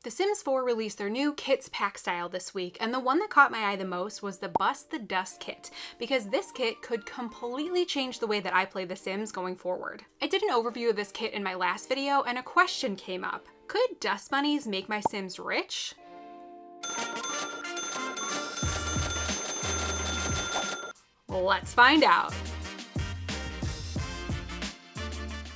The Sims 4 released their new kits pack style this week, and the one that caught my eye the most was the Bust the Dust kit, because this kit could completely change the way that I play The Sims going forward. I did an overview of this kit in my last video, and a question came up. Could dust bunnies make my Sims rich? Let's find out.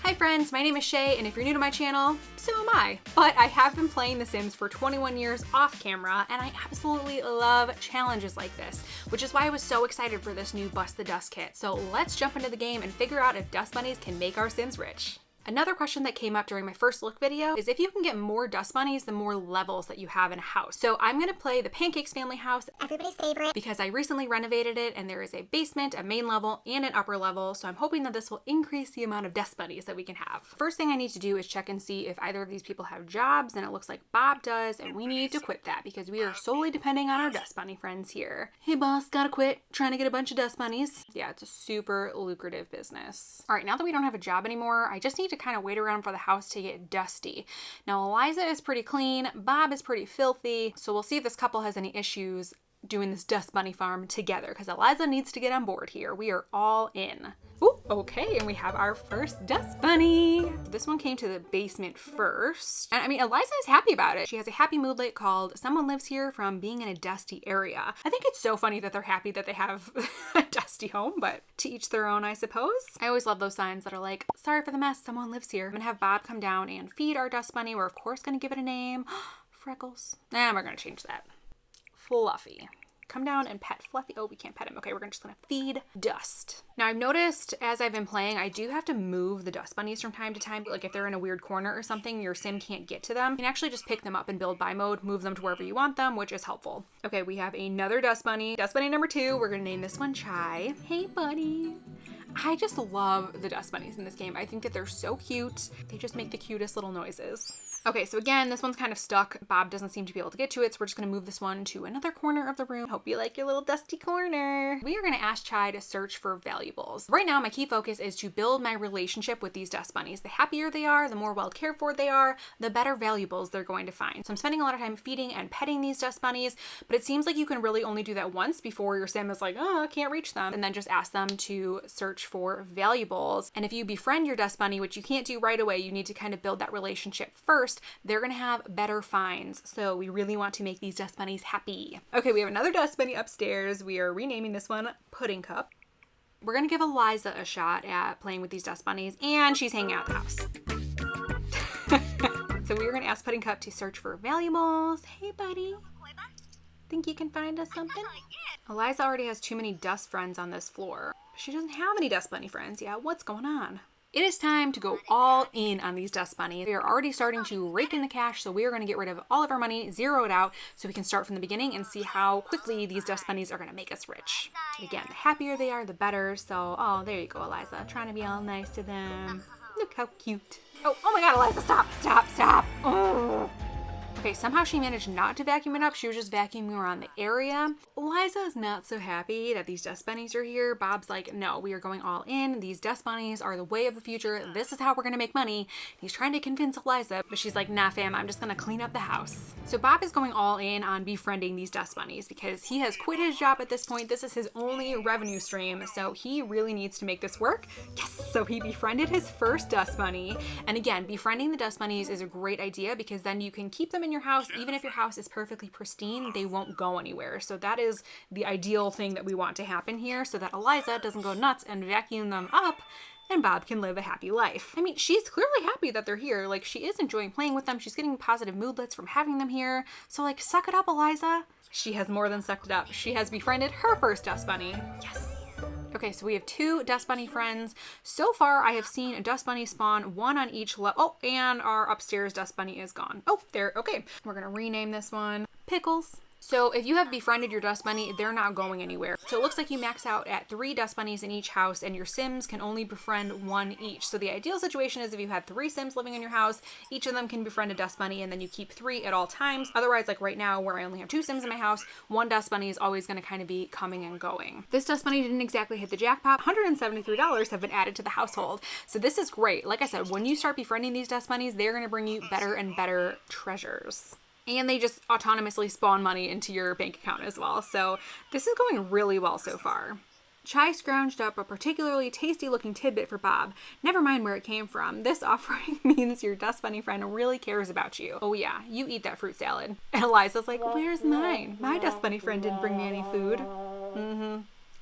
Hi friends, my name is Chey, and if you're new to my channel, so am I. But I have been playing The Sims for 21 years off camera, and I absolutely love challenges like this, which is why I was so excited for this new Bust the Dust kit. So let's jump into the game and figure out if dust bunnies can make our Sims rich. Another question that came up during my first look video is if you can get more dust bunnies, the more levels that you have in a house. So I'm gonna play the Pancakes family house, everybody's favorite, because I recently renovated it and there is a basement, a main level, and an upper level. So I'm hoping that this will increase the amount of dust bunnies that we can have. First thing I need to do is check and see if either of these people have jobs, and it looks like Bob does, and we need to quit that because we are solely depending on our dust bunny friends here. Hey boss, gotta quit, trying to get a bunch of dust bunnies. Yeah, it's a super lucrative business. All right, now that we don't have a job anymore, I just need to kind of wait around for the house to get dusty. Now Eliza is pretty clean, Bob is pretty filthy, so we'll see if this couple has any issues doing this dust bunny farm together, because Eliza needs to get on board here. We are all in. Ooh, okay, and we have our first dust bunny. This one came to the basement first. And I mean, Eliza is happy about it. She has a happy moodlet called "Someone Lives Here from Being in a Dusty Area." I think it's so funny that they're happy that they have a dusty home, but to each their own, I suppose. I always love those signs that are like, "Sorry for the mess, someone lives here." I'm gonna have Bob come down and feed our dust bunny. We're of course gonna give it a name. Freckles. Nah, we're gonna change that. Fluffy. Come down and pet Fluffy. Oh, we can't pet him. Okay, we're just gonna feed Dust. Now I've noticed as I've been playing, I do have to move the dust bunnies from time to time. Like if they're in a weird corner or something, your sim can't get to them. You can actually just pick them up in build by mode, move them to wherever you want them, which is helpful. Okay, we have another dust bunny. Dust bunny number 2. We're gonna name this one Chey. Hey buddy. I just love the dust bunnies in this game. I think that they're so cute. They just make the cutest little noises. Okay, so again, this one's kind of stuck. Bob doesn't seem to be able to get to it, so we're just gonna move this one to another corner of the room. Hope you like your little dusty corner. We are gonna ask Chey to search for valuables. Right now, my key focus is to build my relationship with these dust bunnies. The happier they are, the more well cared for they are, the better valuables they're going to find. So I'm spending a lot of time feeding and petting these dust bunnies, but it seems like you can really only do that once before your sim is like, oh, I can't reach them, and then just ask them to search for valuables. And if you befriend your dust bunny, which you can't do right away, you need to kind of build that relationship first, they're gonna have better finds. So we really want to make these dust bunnies happy. Okay, we have another dust bunny upstairs. We are renaming this one Pudding Cup. We're gonna give Eliza a shot at playing with these dust bunnies, and she's hanging out the house. So we are gonna ask Pudding Cup to search for valuables. Hey buddy, think you can find us something? Eliza already has too many dust friends on this floor. She doesn't have any dust bunny friends. Yeah, what's going on? It is time to go all in on these dust bunnies. We are already starting to rake in the cash, so we are going to get rid of all of our money, zero it out, so we can start from the beginning and see how quickly these dust bunnies are going to make us rich. Again, the happier they are, the better. So, oh, there you go, Eliza, trying to be all nice to them. Look how cute. Oh my God, Eliza, stop, stop, stop. Oh. Okay, somehow she managed not to vacuum it up. She was just vacuuming around the area. Eliza is not so happy that these dust bunnies are here. Bob's like, no, we are going all in. These dust bunnies are the way of the future. This is how we're gonna make money. He's trying to convince Eliza, but she's like, nah fam, I'm just gonna clean up the house. So Bob is going all in on befriending these dust bunnies because he has quit his job at this point. This is his only revenue stream, so he really needs to make this work. Yes, so he befriended his first dust bunny. And again, befriending the dust bunnies is a great idea because then you can keep them in your house. Even if your house is perfectly pristine, they won't go anywhere. So that is the ideal thing that we want to happen here, so that Eliza doesn't go nuts and vacuum them up and Bob can live a happy life. I mean, she's clearly happy that they're here. Like, she is enjoying playing with them. She's getting positive moodlets from having them here. So like, suck it up, Eliza. She has more than sucked it up. She has befriended her first dust bunny. Yes. Okay, so we have 2 dust bunny friends. So far, I have seen a dust bunny spawn, 1 on each level. Oh, and our upstairs dust bunny is gone. Oh, there, okay. We're gonna rename this one Pickles. So if you have befriended your dust bunny, they're not going anywhere. So it looks like you max out at 3 dust bunnies in each house and your sims can only befriend 1 each. So the ideal situation is if you had 3 sims living in your house, each of them can befriend a dust bunny and then you keep 3 at all times. Otherwise, like right now where I only have 2 sims in my house, 1 dust bunny is always going to kind of be coming and going. This dust bunny didn't exactly hit the jackpot. $173 have been added to the household. So this is great. Like I said, when you start befriending these dust bunnies, they're going to bring you better and better treasures. And they just autonomously spawn money into your bank account as well. So this is going really well so far. Chey scrounged up a particularly tasty looking tidbit for Bob. Never mind where it came from. This offering means your dust bunny friend really cares about you. Oh yeah, you eat that fruit salad. And Eliza's like, where's mine? My dust bunny friend didn't bring me any food.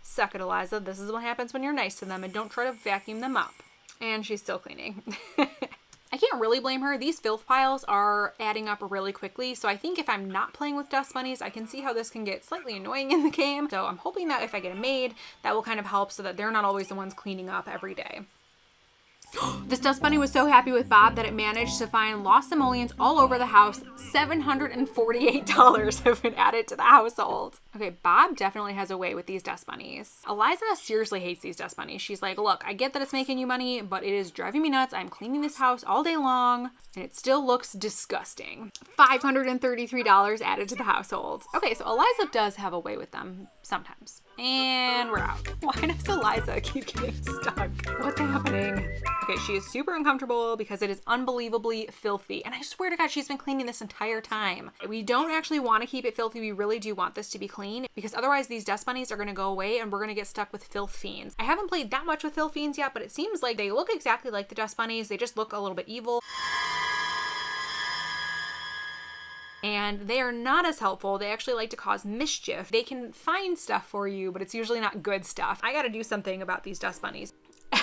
Suck it, Eliza. This is what happens when you're nice to them and don't try to vacuum them up. And she's still cleaning. I can't really blame her. These filth piles are adding up really quickly. So I think if I'm not playing with dust bunnies, I can see how this can get slightly annoying in the game. So I'm hoping that if I get a maid, that will kind of help so that they're not always the ones cleaning up every day. This dust bunny was so happy with Bob that it managed to find lost simoleons all over the house. $748 have been added to the household. Okay, Bob definitely has a way with these dust bunnies. Eliza seriously hates these dust bunnies. She's like, look, I get that it's making you money, but it is driving me nuts. I'm cleaning this house all day long, and it still looks disgusting. $533 added to the household. Okay, so Eliza does have a way with them sometimes. And we're out. Why does Eliza keep getting stuck? What's happening? Okay, she is super uncomfortable because it is unbelievably filthy. And I swear to God, she's been cleaning this entire time. We don't actually want to keep it filthy. We really do want this to be clean because otherwise these dust bunnies are going to go away and we're going to get stuck with filth fiends. I haven't played that much with filth fiends yet, but it seems like they look exactly like the dust bunnies. They just look a little bit evil. And they are not as helpful. They actually like to cause mischief. They can find stuff for you, but it's usually not good stuff. I gotta do something about these dust bunnies.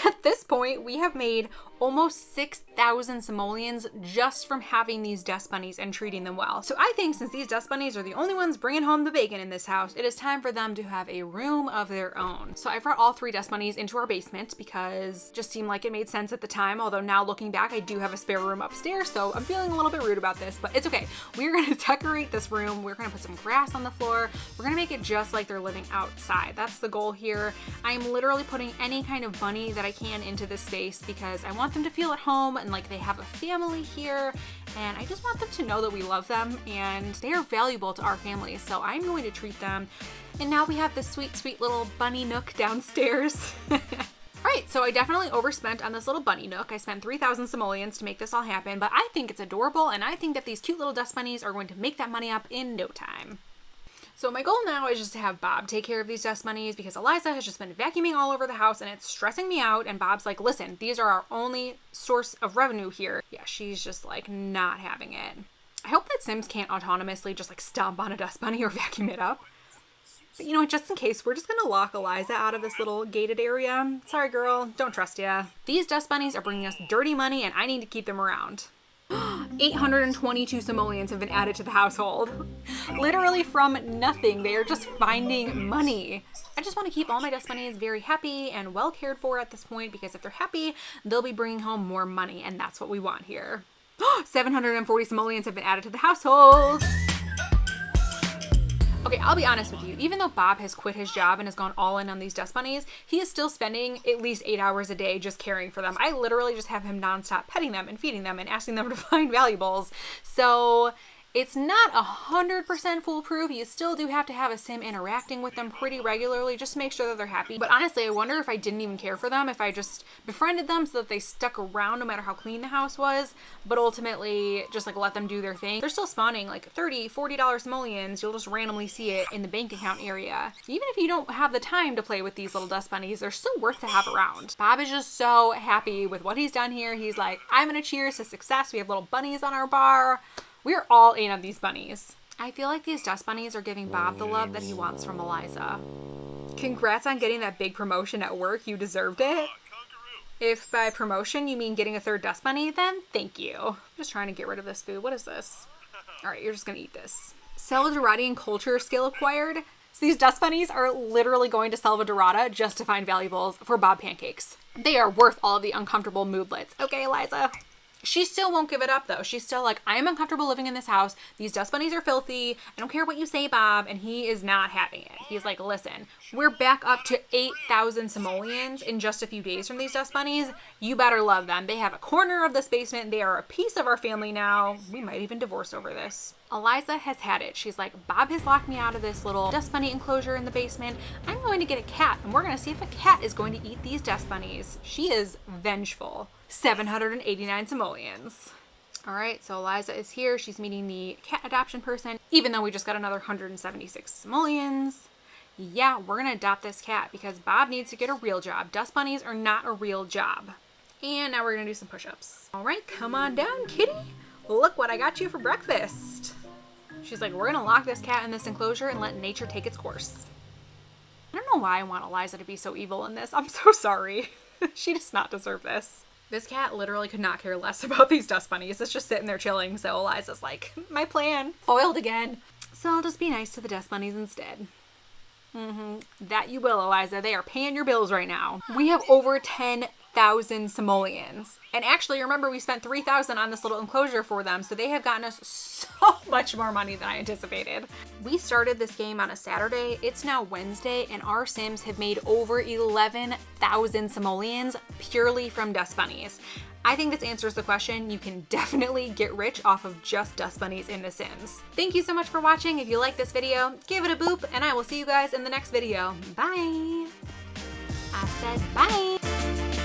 At this point, we have made almost 6,000 simoleons just from having these dust bunnies and treating them well. So I think since these dust bunnies are the only ones bringing home the bacon in this house, it is time for them to have a room of their own. So I brought all 3 dust bunnies into our basement because it just seemed like it made sense at the time. Although now looking back, I do have a spare room upstairs, so I'm feeling a little bit rude about this, but it's okay. We're gonna decorate this room. We're gonna put some grass on the floor. We're gonna make it just like they're living outside. That's the goal here. I'm literally putting any kind of bunny that I can into this space because I want them to feel at home and like they have a family here, and I just want them to know that we love them and they are valuable to our family, so I'm going to treat them. And now we have this sweet, sweet little bunny nook downstairs. Alright, so I definitely overspent on this little bunny nook. I spent 3,000 simoleons to make this all happen, but I think it's adorable and I think that these cute little dust bunnies are going to make that money up in no time. So my goal now is just to have Bob take care of these dust bunnies because Eliza has just been vacuuming all over the house and it's stressing me out. And Bob's like, listen, these are our only source of revenue here. Yeah, she's just like not having it. I hope that Sims can't autonomously just like stomp on a dust bunny or vacuum it up. But you know what, just in case, we're just gonna lock Eliza out of this little gated area. Sorry girl, don't trust ya. These dust bunnies are bringing us dirty money and I need to keep them around. 822 simoleons have been added to the household. Literally from nothing. They are just finding money. I just want to keep all my dust bunnies very happy and well cared for at this point because if they're happy, they'll be bringing home more money and that's what we want here. 740 simoleons have been added to the household. Okay, I'll be honest with you. Even though Bob has quit his job and has gone all in on these dust bunnies, he is still spending at least 8 hours a day just caring for them. I literally just have him nonstop petting them and feeding them and asking them to find valuables. So it's not 100% foolproof. You still do have to have a sim interacting with them pretty regularly just to make sure that they're happy. But honestly, I wonder if I didn't even care for them, if I just befriended them so that they stuck around no matter how clean the house was, but ultimately just like let them do their thing. They're still spawning like $30, $40 simoleons. You'll just randomly see it in the bank account area. Even if you don't have the time to play with these little dust bunnies, they're still worth to have around. Bob is just so happy with what he's done here. He's like, I'm gonna cheers to success. We have little bunnies on our bar. We're all in on these bunnies. I feel like these dust bunnies are giving Bob the love that he wants from Eliza. Congrats on getting that big promotion at work. You deserved it. If by promotion you mean getting a 3rd dust bunny, then thank you. I'm just trying to get rid of this food. What is this? All right, you're just gonna eat this. Salvadoran and culture skill acquired. So these dust bunnies are literally going to Salvadorada just to find valuables for Bob pancakes. They are worth all of the uncomfortable moodlets. Okay, Eliza. She still won't give it up though. She's still like, I am uncomfortable living in this house. These dust bunnies are filthy. I don't care what you say, Bob. And he is not having it. He's like, listen, we're back up to 8,000 simoleons in just a few days from these dust bunnies. You better love them. They have a corner of this basement. They are a piece of our family now. We might even divorce over this. Eliza has had it. She's like, Bob has locked me out of this little dust bunny enclosure in the basement. I'm going to get a cat and we're going to see if a cat is going to eat these dust bunnies. She is vengeful. 789 simoleons. All right, so Eliza is here. She's meeting the cat adoption person, even though we just got another 176 simoleons. Yeah, we're gonna adopt this cat because Bob needs to get a real job. Dust bunnies are not a real job. And now we're gonna do some push-ups. All right, come on down, kitty. Look what I got you for breakfast. She's like, we're gonna lock this cat in this enclosure and let nature take its course. I don't know why I want Eliza to be so evil in this. I'm so sorry. She does not deserve this. This cat literally could not care less about these dust bunnies. It's just sitting there chilling. So Eliza's like, my plan foiled again. So I'll just be nice to the dust bunnies instead. That you will, Eliza. They are paying your bills right now. We have over 10,000 simoleons. And actually, remember, we spent 3,000 on this little enclosure for them. So they have gotten us so much more money than I anticipated. We started this game on a Saturday. It's now Wednesday, and our Sims have made over 11,000 simoleons purely from dust bunnies. I think this answers the question. You can definitely get rich off of just dust bunnies in The Sims. Thank you so much for watching. If you like this video, give it a boop, and I will see you guys in the next video. Bye. I said bye.